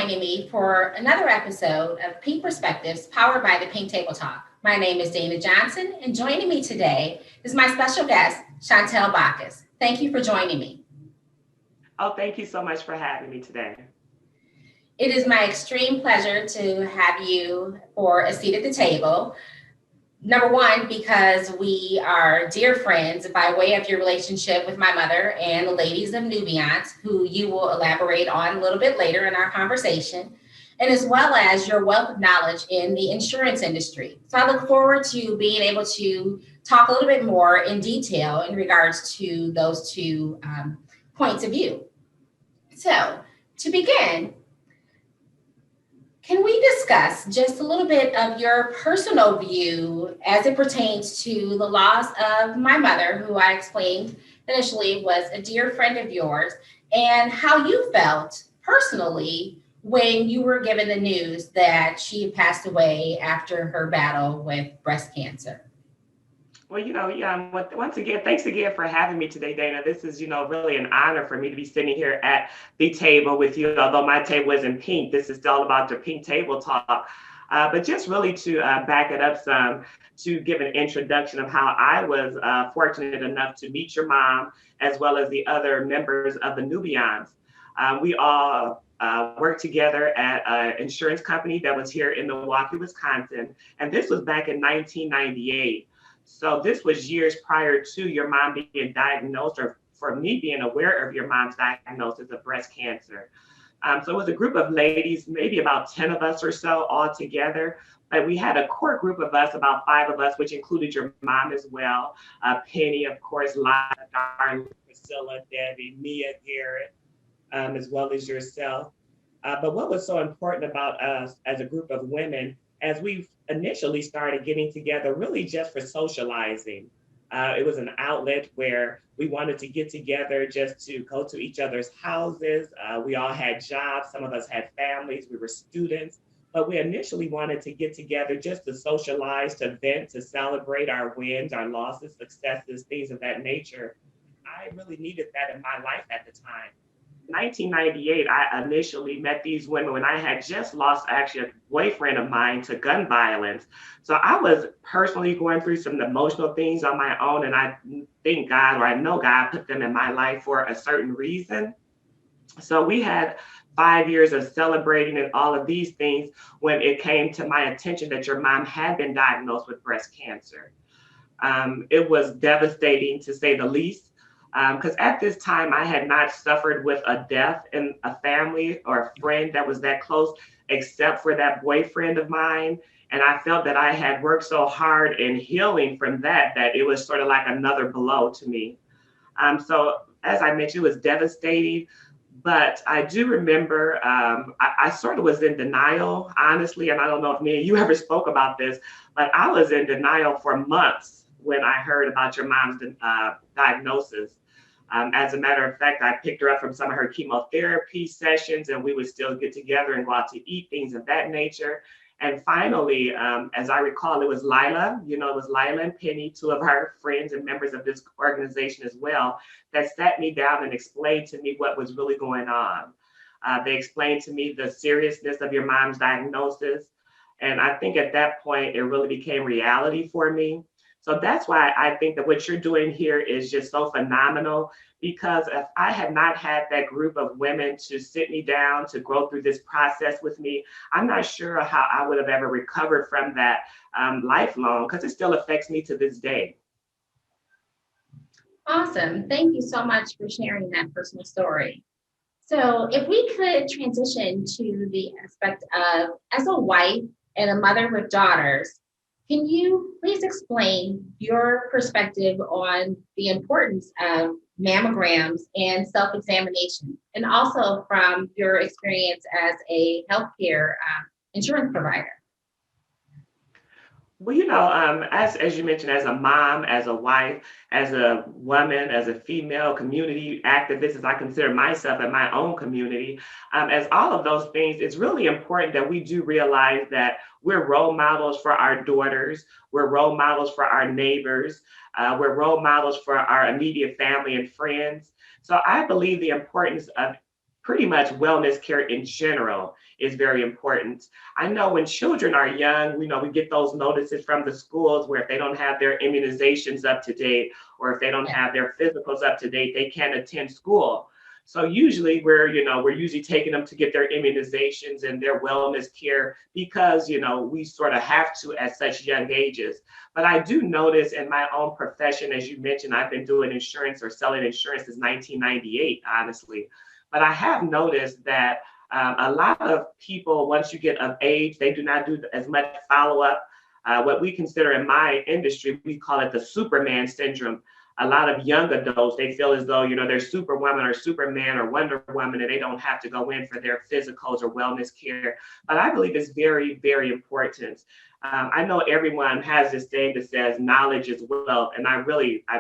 joining me for another episode of Pink Perspectives powered by the Pink Table Talk. My name is Dana Johnson, and joining me today is my special guest, Shantel Bacchus. Thank you for joining me. Oh, thank you so much for having me today. It is my extreme pleasure to have you for a seat at the table. Number one, because we are dear friends by way of your relationship with my mother and the ladies of Nubians, who you will elaborate on a little bit later in our conversation, and as well as your wealth of knowledge in the insurance industry. So I look forward to being able to talk a little bit more in detail in regards to those two points of view. So to begin, can we discuss just a little bit of your personal view as it pertains to the loss of my mother, who I explained initially was a dear friend of yours, and how you felt personally when you were given the news that she had passed away after her battle with breast cancer? Well, once again, thanks again for having me today, Dana. This is, really an honor for me to be sitting here at the table with you. Although my table isn't pink, this is all about the Pink Table Talk. But just really to back it up some, to give an introduction of how I was fortunate enough to meet your mom, as well as the other members of the Nubians. We all worked together at an insurance company that was here in Milwaukee, Wisconsin. And this was back in 1998. So this was years prior to your mom being diagnosed, or for me being aware of your mom's diagnosis of breast cancer. So it was a group of ladies, maybe about 10 of us or so all together. But we had a core group of us, about 5 of us, which included your mom as well. Penny, of course, Lana, Darlene, Priscilla, Debbie, Mia, Garrett, as well as yourself. But what was so important about us as a group of women, as we initially started getting together, really just for socializing. It was an outlet where we wanted to get together just to go to each other's houses. We all had jobs. Some of us had families. We were students. But we initially wanted to get together just to socialize, to vent, to celebrate our wins, our losses, successes, things of that nature. I really needed that in my life at the time. 1998, I initially met these women when I had just lost actually a boyfriend of mine to gun violence. So I was personally going through some emotional things on my own, and I thank God, or I know God put them in my life for a certain reason. So we had 5 years of celebrating and all of these things when it came to my attention that your mom had been diagnosed with breast cancer. It was devastating, to say the least, because at this time I had not suffered with a death in a family or a friend that was that close, except for that boyfriend of mine. And I felt that I had worked so hard in healing from that, that it was sort of like another blow to me. So as I mentioned, it was devastating. But I do remember I sort of was in denial, honestly. And I don't know if me and you ever spoke about this, but I was in denial for months when I heard about your mom's diagnosis. As a matter of fact, I picked her up from some of her chemotherapy sessions, and we would still get together and go out to eat, things of that nature. And finally, as I recall, it was Lila, it was Lila and Penny, 2 of our friends and members of this organization as well, that sat me down and explained to me what was really going on. They explained to me the seriousness of your mom's diagnosis. And I think at that point, it really became reality for me. So that's why I think that what you're doing here is just so phenomenal, because if I had not had that group of women to sit me down, to go through this process with me, I'm not sure how I would have ever recovered from that lifelong, because it still affects me to this day. Awesome. Thank you so much for sharing that personal story. So, if we could transition to the aspect of, as a wife and a mother with daughters, can you please explain your perspective on the importance of mammograms and self-examination, and also from your experience as a healthcare insurance provider? Well, as you mentioned, as a mom, as a wife, as a woman, as a female community activist, as I consider myself in my own community, as all of those things, it's really important that we do realize that we're role models for our daughters, we're role models for our neighbors, we're role models for our immediate family and friends. So I believe the importance of pretty much wellness care in general is very important. I know when children are young, we get those notices from the schools where if they don't have their immunizations up to date, or if they don't have their physicals up to date, they can't attend school. So usually we're usually taking them to get their immunizations and their wellness care because, we sort of have to at such young ages. But I do notice in my own profession, as you mentioned, I've been doing insurance or selling insurance since 1998, honestly. But I have noticed that a lot of people, once you get of age, they do not do as much follow-up. What we consider in my industry, we call it the Superman syndrome. A lot of young adults, they feel as though, they're Superwoman or Superman or Wonder Woman, and they don't have to go in for their physicals or wellness care. But I believe it's very, very important. I know everyone has this thing that says knowledge is wealth, and I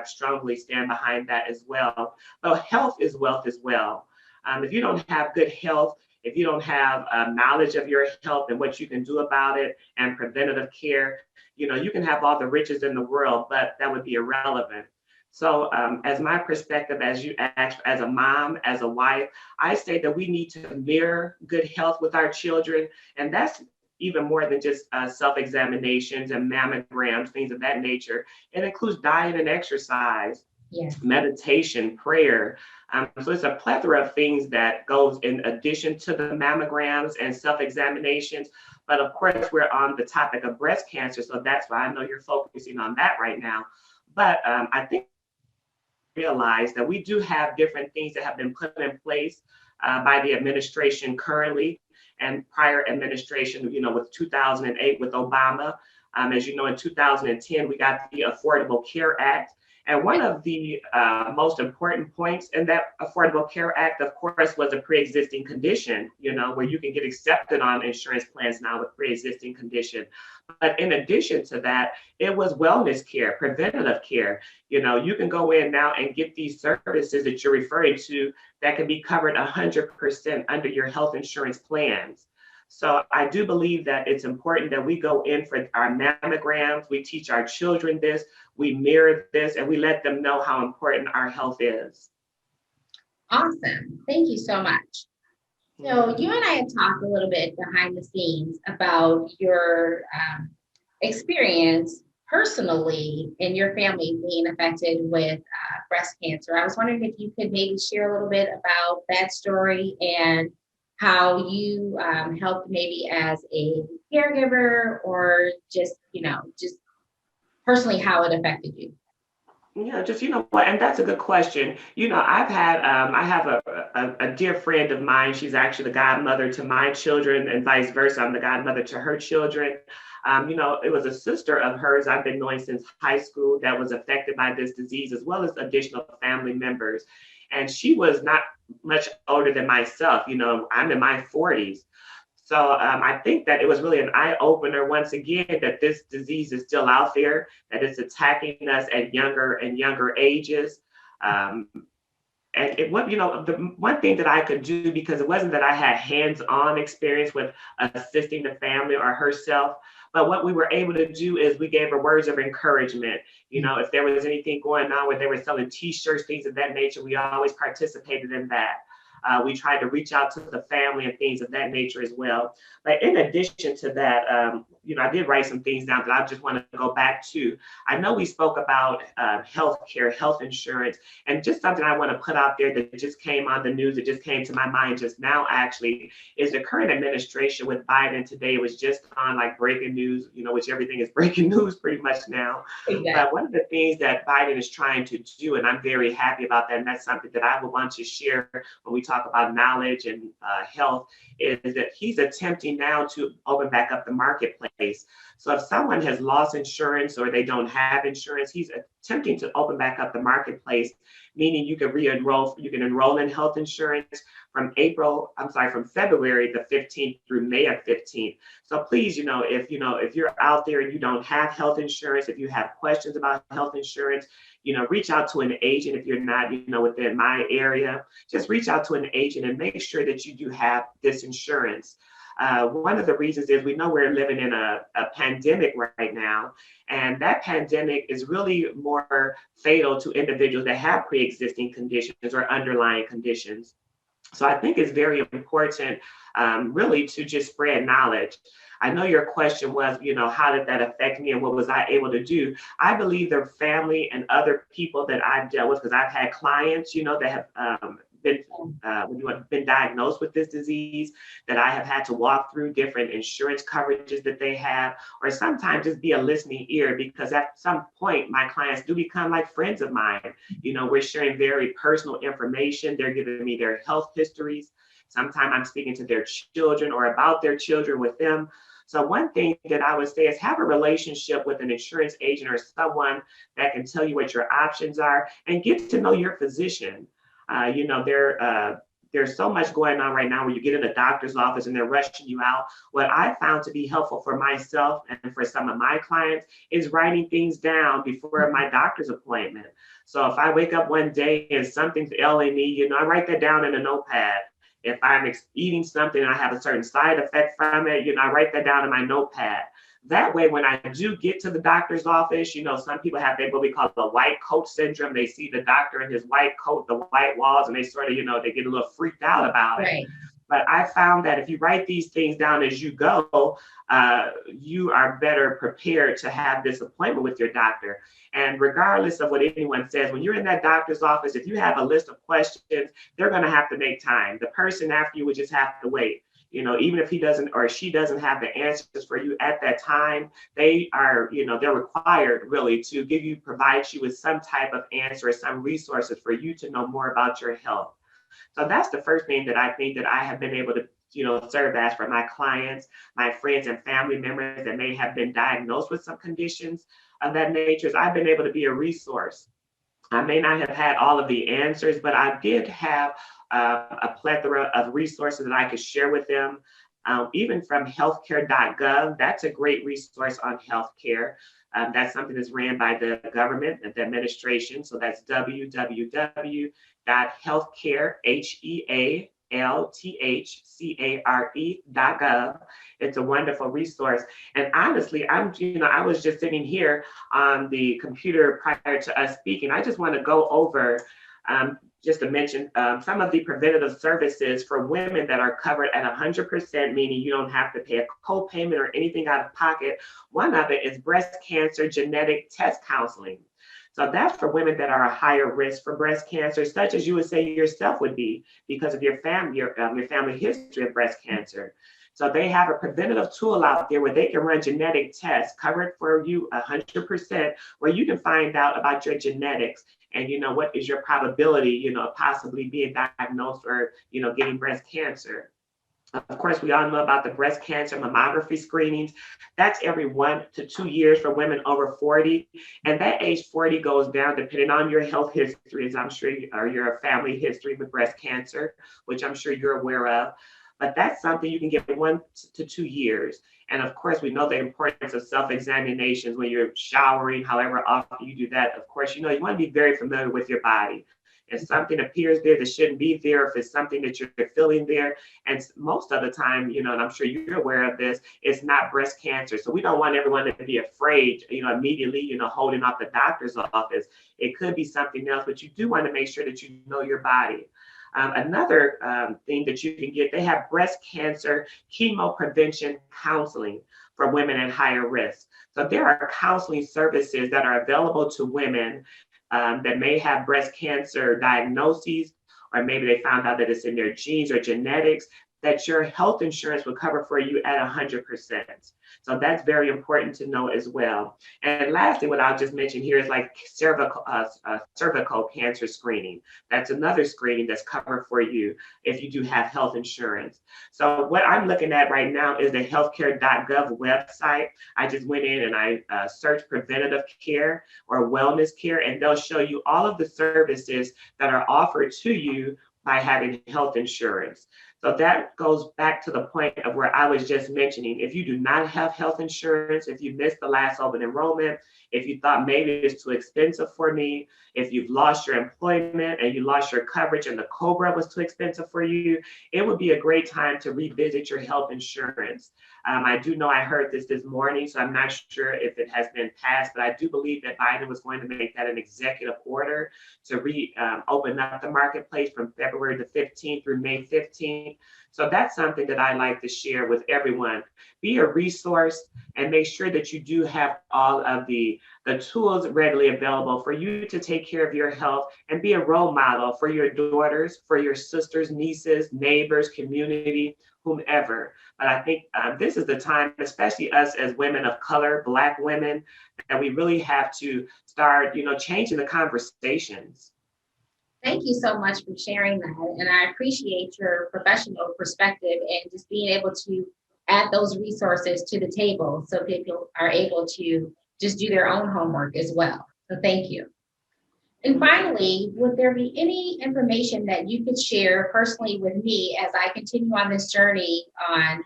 strongly stand behind that as well. But health is wealth as well. If you don't have good health, if you don't have knowledge of your health and what you can do about it and preventative care, you can have all the riches in the world, but that would be irrelevant. So as my perspective, as you asked, as a mom, as a wife, I say that we need to mirror good health with our children. And that's even more than just self-examinations and mammograms, things of that nature. It includes diet and exercise, meditation, prayer. So it's a plethora of things that goes in addition to the mammograms and self-examinations. But of course, we're on the topic of breast cancer. So that's why I know you're focusing on that right now. But I think realize that we do have different things that have been put in place by the administration currently and prior administration, with 2008 with Obama. As you know, in 2010, we got the Affordable Care Act. And one of the most important points in that Affordable Care Act, of course, was a pre-existing condition, where you can get accepted on insurance plans now with pre-existing condition. But in addition to that, it was wellness care, preventative care. You can go in now and get these services that you're referring to that can be covered 100% under your health insurance plans. So I do believe that it's important that we go in for our mammograms, we teach our children this, we mirror this, and we let them know how important our health is. Awesome. Thank you so much. So you and I have talked a little bit behind the scenes about your experience personally in your family being affected with breast cancer. I was wondering if you could maybe share a little bit about that story and how you helped maybe as a caregiver or just personally how it affected you. Yeah, just what, and that's a good question. I have a dear friend of mine. She's actually the godmother to my children, and vice versa. I'm the godmother to her children. It was a sister of hers I've been knowing since high school that was affected by this disease, as well as additional family members. And she was not much older than myself. I'm in my 40s. So I think that it was really an eye opener once again that this disease is still out there, that it's attacking us at younger and younger ages. And the one thing that I could do, because it wasn't that I had hands-on experience with assisting the family or herself, but what we were able to do is we gave her words of encouragement. If there was anything going on where they were selling T-shirts, things of that nature, we always participated in that. We tried to reach out to the family and things of that nature as well. But in addition to that, I did write some things down that I just want to go back to. I know we spoke about healthcare, health insurance, and just something I want to put out there that just came on the news, that just came to my mind just now, actually, is the current administration with Biden today was just on like breaking news, which everything is breaking news pretty much now. Exactly. But one of the things that Biden is trying to do, and I'm very happy about that, and that's something that I would want to share when we talk about knowledge and health, is that he's attempting now to open back up the marketplace. So if someone has lost insurance or they don't have insurance, he's attempting to open back up the marketplace, meaning you can enroll in health insurance from February the 15th through May of 15th. So please, if you're out there and you don't have health insurance, if you have questions about health insurance, reach out to an agent. If you're not, within my area, just reach out to an agent and make sure that you do have this insurance. One of the reasons is we know we're living in a pandemic right now, and that pandemic is really more fatal to individuals that have pre-existing conditions or underlying conditions. So I think it's very important, really, to just spread knowledge. I know your question was, how did that affect me and what was I able to do? I believe the family and other people that I've dealt with, because I've had clients, that have been been diagnosed with this disease, that I have had to walk through different insurance coverages that they have, or sometimes just be a listening ear, because at some point my clients do become like friends of mine. We're sharing very personal information. They're giving me their health histories. Sometimes I'm speaking to their children or about their children with them. So one thing that I would say is have a relationship with an insurance agent or someone that can tell you what your options are, and get to know your physician. There's so much going on right now where you get in a doctor's office and they're rushing you out. What I found to be helpful for myself and for some of my clients is writing things down before my doctor's appointment. So if I wake up one day and something's ailing me, I write that down in a notepad. If I'm eating something and I have a certain side effect from it, I write that down in my notepad. That way, when I do get to the doctor's office, some people have what we call the white coat syndrome. They see the doctor in his white coat, the white walls, and they sort of, they get a little freaked out about it. Right. But I found that if you write these things down as you go, you are better prepared to have this appointment with your doctor. And regardless of what anyone says, when you're in that doctor's office, if you have a list of questions, they're going to have to make time. The person after you would just have to wait. Even if he doesn't or she doesn't have the answers for you at that time, they are, they're required really to provide you with some type of answer or some resources for you to know more about your health. So that's the first thing that I think that I have been able to, serve as for my clients, my friends and family members that may have been diagnosed with some conditions of that nature. Is I've been able to be a resource. I may not have had all of the answers, but I did have a plethora of resources that I could share with them. Even from healthcare.gov, that's a great resource on healthcare. That's something that's ran by the government and the administration. So that's www.healthcare.gov. It's a wonderful resource. And honestly, I was just sitting here on the computer prior to us speaking. I just want to go over just to mention some of the preventative services for women that are covered at 100%, meaning you don't have to pay a co-payment or anything out of pocket. One of it is breast cancer genetic test counseling. So that's for women that are a higher risk for breast cancer, such as you would say yourself would be because of your family history of breast cancer. So they have a preventative tool out there where they can run genetic tests covered for you 100%, where you can find out about your genetics and what is your probability, of possibly being diagnosed or, getting breast cancer. Of course, we all know about the breast cancer mammography screenings. That's every 1 to 2 years for women over 40. And that age 40 goes down depending on your health history, as I'm sure or your family history with breast cancer, which I'm sure you're aware of. But that's something you can get 1 to 2 years. And of course, we know the importance of self-examinations when you're showering, however often you do that. Of course, you want to be very familiar with your body. If something appears there that shouldn't be there, if it's something that you're feeling there, and most of the time, and I'm sure you're aware of this, it's not breast cancer. So we don't want everyone to be afraid, immediately, holding off the doctor's office. It could be something else, but you do want to make sure that you know your body. Another thing that you can get, they have breast cancer chemo prevention counseling for women at higher risk. So there are counseling services that are available to women that may have breast cancer diagnoses, or maybe they found out that it's in their genes or genetics, that your health insurance will cover for you at 100%. So that's very important to know as well. And lastly, what I'll just mention here is like cervical cancer screening. That's another screening that's covered for you if you do have health insurance. So what I'm looking at right now is the healthcare.gov website. I just went in and I searched preventative care or wellness care, and they'll show you all of the services that are offered to you by having health insurance. So that goes back to the point of where I was just mentioning. If you do not have health insurance, if you missed the last open enrollment, if you thought maybe it's too expensive for me, if you've lost your employment and you lost your coverage and the COBRA was too expensive for you, it would be a great time to revisit your health insurance. I do know I heard this morning, so I'm not sure if it has been passed, but I do believe that Biden was going to make that an executive order to open up the marketplace from February the 15th through May 15th. So that's something that I like to share with everyone. Be a resource and make sure that you do have all of the tools readily available for you to take care of your health and be a role model for your daughters, for your sisters, nieces, neighbors, community, whomever. But I think this is the time, especially us as women of color, Black women, that we really have to start, changing the conversations. Thank you so much for sharing that. And I appreciate your professional perspective and just being able to add those resources to the table so people are able to just do their own homework as well. So thank you. And finally, would there be any information that you could share personally with me as I continue on this journey on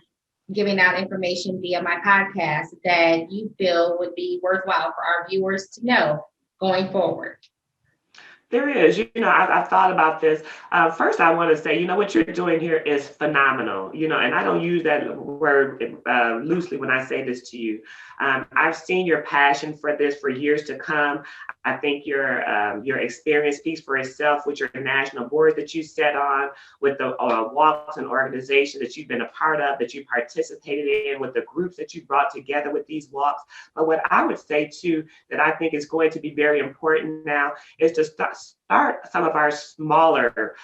giving out information via my podcast that you feel would be worthwhile for our viewers to know going forward? There is, I've thought about this. First, I want to say, what you're doing here is phenomenal, and I don't use that word loosely when I say this to you. I've seen your passion for this for years to come. I think your experience speaks for itself with your national board that you set on, with the walks and organizations that you've been a part of, that you participated in, with the groups that you brought together with these walks. But what I would say too, that I think is going to be very important now, is to start some of our smaller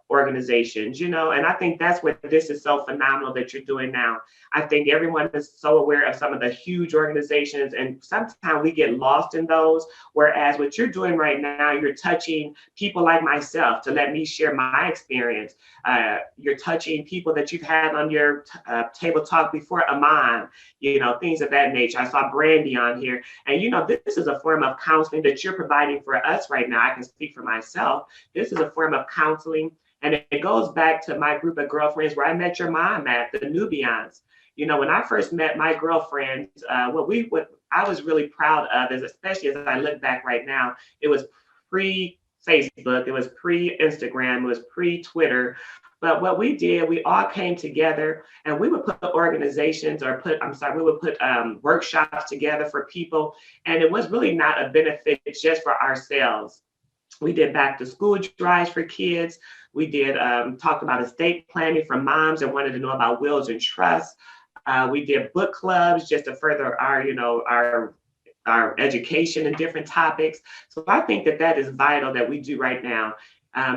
organizations, and I think that's what this is so phenomenal that you're doing now. I think everyone is so aware of some of the huge organizations, and sometimes we get lost in those, whereas what you're doing right now, you're touching people like myself to let me share my experience. You're touching people that you've had on your table talk before, Aman, things of that nature. I saw Brandy on here, and this is a form of counseling that you're providing for us right now. I can speak for myself. This is a form of counseling, and it goes back to my group of girlfriends where I met your mom at, the Nubians. When I first met my girlfriends, what I was really proud of is, especially as I look back right now, it was pre-Facebook, it was pre-Instagram, it was pre-Twitter. But what we did, we all came together and we would put organizations we would put workshops together for people. And it was really not a benefit just for ourselves. We did back to school drives for kids. We did talk about estate planning for moms that wanted to know about wills and trusts. We did book clubs just to further our education in different topics. So I think that is vital that we do right now.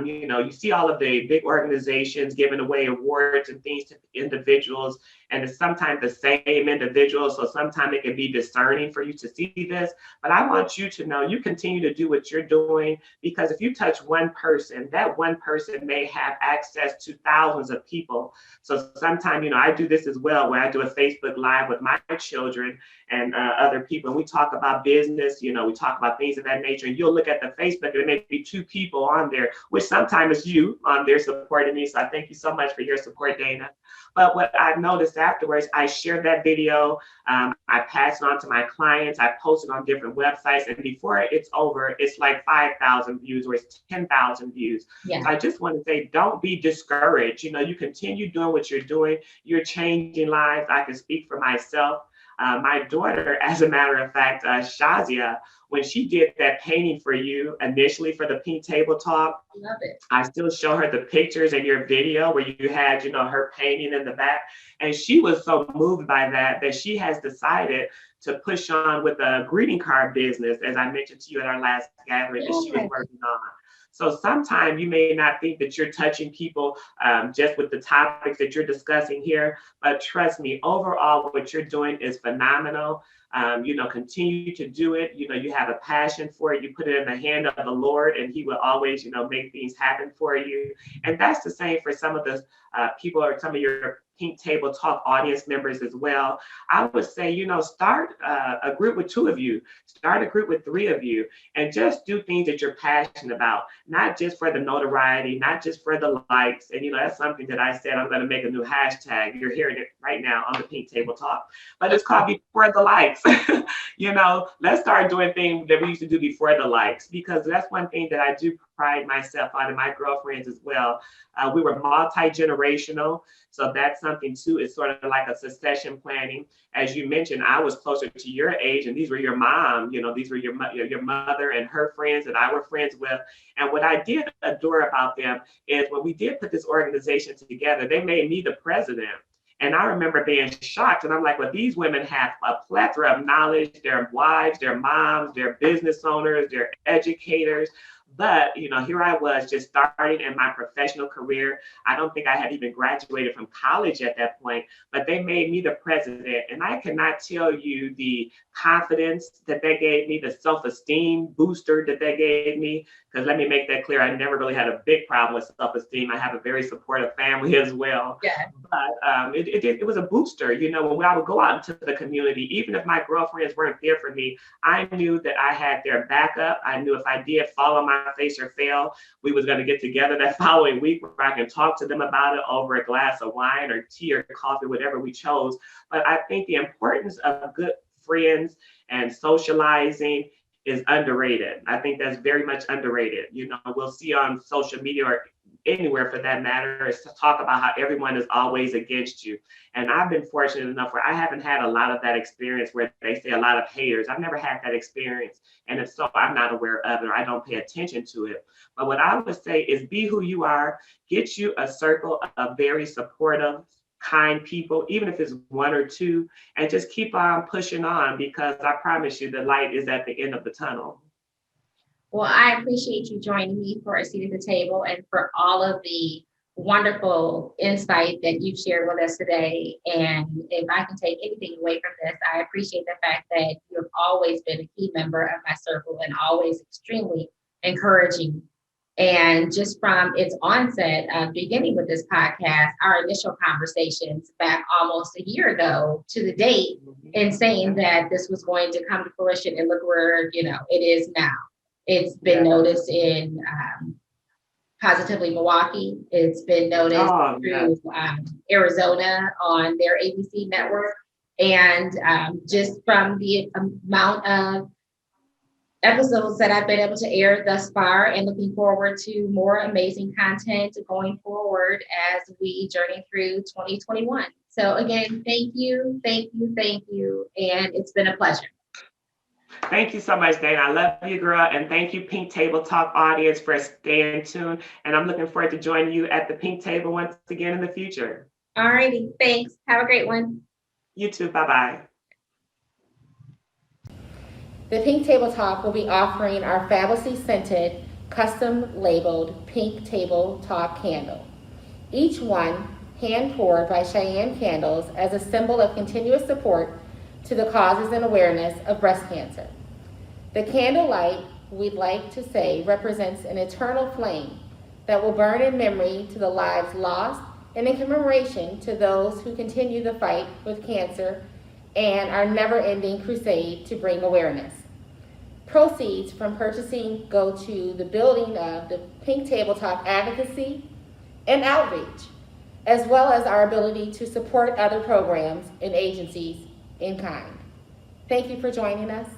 You see all of the big organizations giving away awards and things to individuals, and it's sometimes the same individuals. So sometimes it can be discerning for you to see this. But I want you to know you continue to do what you're doing, because if you touch one person, that one person may have access to thousands of people. So sometimes, I do this as well, where I do a Facebook Live with my children and other people. And we talk about business, we talk about things of that nature. And you'll look at the Facebook and there may be two people on there, which sometimes is you on there supporting me. So I thank you so much for your support, Dana. But what I've noticed afterwards, I shared that video. I passed it on to my clients. I posted on different websites. And before it's over, it's like 5,000 views or it's 10,000 views. Yeah. So I just want to say, don't be discouraged. You continue doing what you're doing. You're changing lives. I can speak for myself. My daughter, as a matter of fact, Shazia, when she did that painting for you initially for the Pink Table Talk, love it. I still show her the pictures in your video where you had, her painting in the back. And she was so moved by that she has decided to push on with a greeting card business, as I mentioned to you at our last gathering, that she was working on. So sometimes you may not think that you're touching people just with the topics that you're discussing here, but trust me, overall, what you're doing is phenomenal. Continue to do it. You have a passion for it. You put it in the hand of the Lord, and He will always, make things happen for you. And that's the same for some of the people or some of your Pink Table Talk audience members as well, I would say, start a group with 2 of you, start a group with 3 of you, and just do things that you're passionate about, not just for the notoriety, not just for the likes. And, that's something that I said, I'm going to make a new hashtag. You're hearing it right now on the Pink Table Talk, but it's called Before the Likes. Let's start doing things that we used to do before the likes, because that's one thing that I do pride myself on, and my girlfriends as well. We were multi-generational. So that's something too. It's sort of like a succession planning. As you mentioned, I was closer to your age, and these were your mom. These were your mother and her friends that I were friends with. And what I did adore about them is when we did put this organization together, they made me the president. And I remember being shocked. And I'm like, well, these women have a plethora of knowledge. They're wives, they're moms, they're business owners, they're educators. But, here I was just starting in my professional career. I don't think I had even graduated from college at that point, but they made me the president. And I cannot tell you the confidence that they gave me, the self-esteem booster that they gave me. Because let me make that clear, I never really had a big problem with self-esteem. I have a very supportive family as well. Yeah. But it was a booster. When I would go out into the community, even if my girlfriends weren't there for me, I knew that I had their backup. I knew if I did fall on my face or fail, we was going to get together that following week where I can talk to them about it over a glass of wine or tea or coffee, whatever we chose. But I think the importance of good friends and socializing is underrated. I think that's very much underrated. We'll see on social media or anywhere for that matter, is to talk about how everyone is always against you. And I've been fortunate enough where I haven't had a lot of that experience where they say a lot of haters. I've never had that experience. And if so, I'm not aware of it or I don't pay attention to it. But what I would say is be who you are, get you a circle of very supportive, kind people, even if it's 1 or 2, and just keep on pushing on, because I promise you the light is at the end of the tunnel. Well, I appreciate you joining me for a seat at the table and for all of the wonderful insight that you've shared with us today. And if I can take anything away from this, I appreciate the fact that you have always been a key member of my circle and always extremely encouraging. And just from its onset, beginning with this podcast, our initial conversations back almost a year ago to the date, in saying that this was going to come to fruition, and look where it is now. It's been noticed in Positively Milwaukee. It's been noticed through Arizona on their ABC network. And just from the amount of episodes that I've been able to air thus far, and looking forward to more amazing content going forward as we journey through 2021. So again, thank you. And it's been a pleasure. Thank you so much, Dana. I love you, girl. And thank you, Pink Table Talk audience, for staying tuned. And I'm looking forward to joining you at the Pink Table once again in the future. All righty. Thanks. Have a great one. You too. Bye-bye. The Pink Table Talk will be offering our fabulously scented, custom labeled Pink Table Talk candle. Each one hand poured by Cheyenne Candles as a symbol of continuous support to the causes and awareness of breast cancer. The candle light, we'd like to say, represents an eternal flame that will burn in memory to the lives lost and in commemoration to those who continue the fight with cancer and our never-ending crusade to bring awareness. Proceeds from purchasing go to the building of the Pink Table Talk advocacy and outreach, as well as our ability to support other programs and agencies in kind. Thank you for joining us.